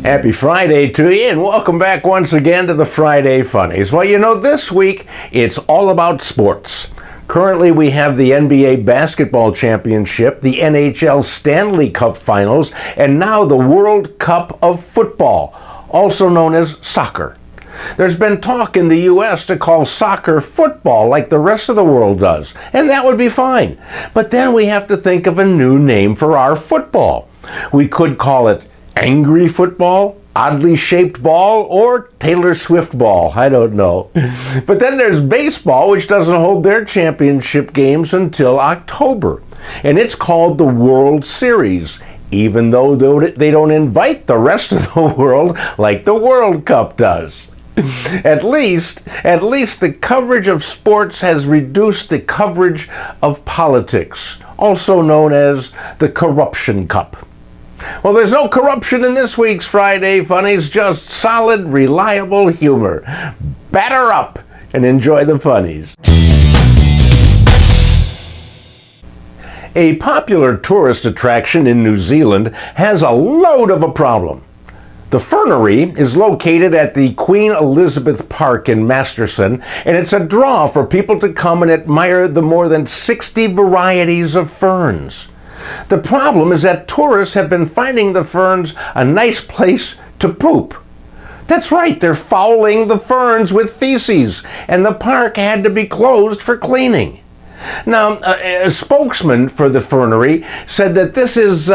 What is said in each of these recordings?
Happy Friday to you, and welcome back once again to the Friday Funnies. Well, you know, this week it's all about sports. Currently, we have the NBA Basketball Championship, the NHL Stanley Cup Finals, and now the World Cup of Football, also known as soccer. There's been talk in the U.S. to call soccer football like the rest of the world does, and that would be fine. But then we have to think of a new name for our football. We could call it angry football, oddly shaped ball, or Taylor Swift ball. I don't know. But then there's baseball, which doesn't hold their championship games until October. And it's called the World Series, even though they don't invite the rest of the world like the World Cup does. At least the coverage of sports has reduced the coverage of politics, also known as the Corruption Cup. Well, there's no corruption in this week's Friday Funnies, just solid, reliable humor. Batter up and enjoy the funnies. A popular tourist attraction in New Zealand has a load of a problem. The fernery is located at the Queen Elizabeth Park in Masterson, and it's a draw for people to come and admire the more than 60 varieties of ferns. The problem is that tourists have been finding the ferns a nice place to poop. That's right, they're fouling the ferns with feces, and the park had to be closed for cleaning. Now, a spokesman for the fernery said that this is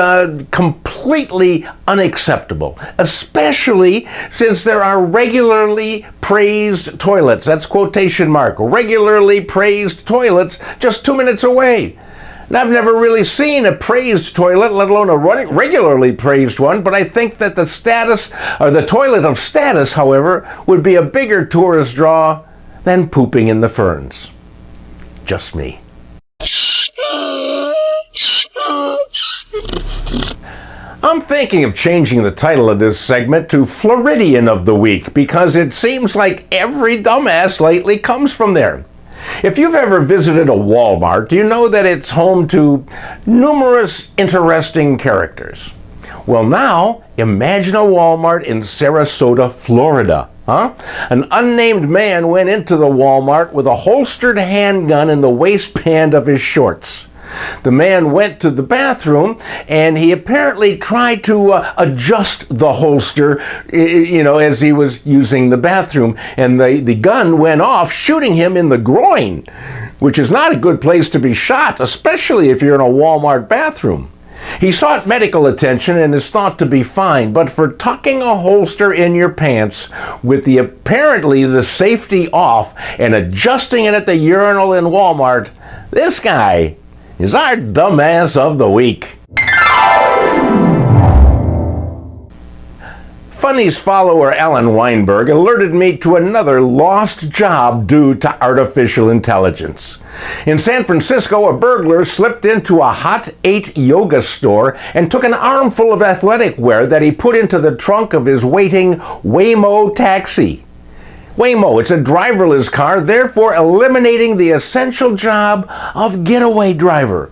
completely unacceptable, especially since there are regularly praised toilets, that's quotation mark, regularly praised toilets just 2 minutes away. And I've never really seen a praised toilet, let alone a regularly praised one, but I think that the toilet of status, however, would be a bigger tourist draw than pooping in the ferns. Just me. I'm thinking of changing the title of this segment to Floridian of the Week because it seems like every dumbass lately comes from there. If you've ever visited a Walmart, you know that it's home to numerous interesting characters. Well, now, imagine a Walmart in Sarasota, Florida. An unnamed man went into the Walmart with a holstered handgun in the waistband of his shorts. The man went to the bathroom, and he apparently tried to adjust the holster, as he was using the bathroom. And the gun went off, shooting him in the groin, which is not a good place to be shot, especially if you're in a Walmart bathroom. He sought medical attention and is thought to be fine, but for tucking a holster in your pants with apparently the safety off and adjusting it at the urinal in Walmart, this guy is our dumbass of the week. Funnies follower Alan Weinberg alerted me to another lost job due to artificial intelligence. In San Francisco, a burglar slipped into a Hot 8 yoga store and took an armful of athletic wear that he put into the trunk of his waiting Waymo taxi. Waymo, it's a driverless car, therefore eliminating the essential job of getaway driver.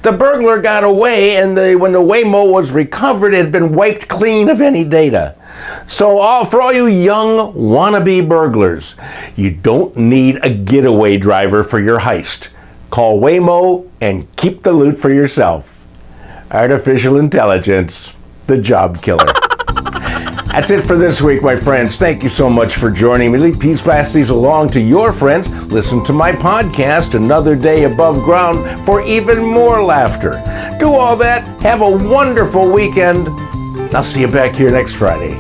The burglar got away, and when the Waymo was recovered, it had been wiped clean of any data. So for all you young wannabe burglars, you don't need a getaway driver for your heist. Call Waymo and keep the loot for yourself. Artificial intelligence, the job killer. That's it for this week, my friends. Thank you so much for joining me. Please pass these along to your friends. Listen to my podcast, Another Day Above Ground, for even more laughter. Do all that. Have a wonderful weekend. I'll see you back here next Friday.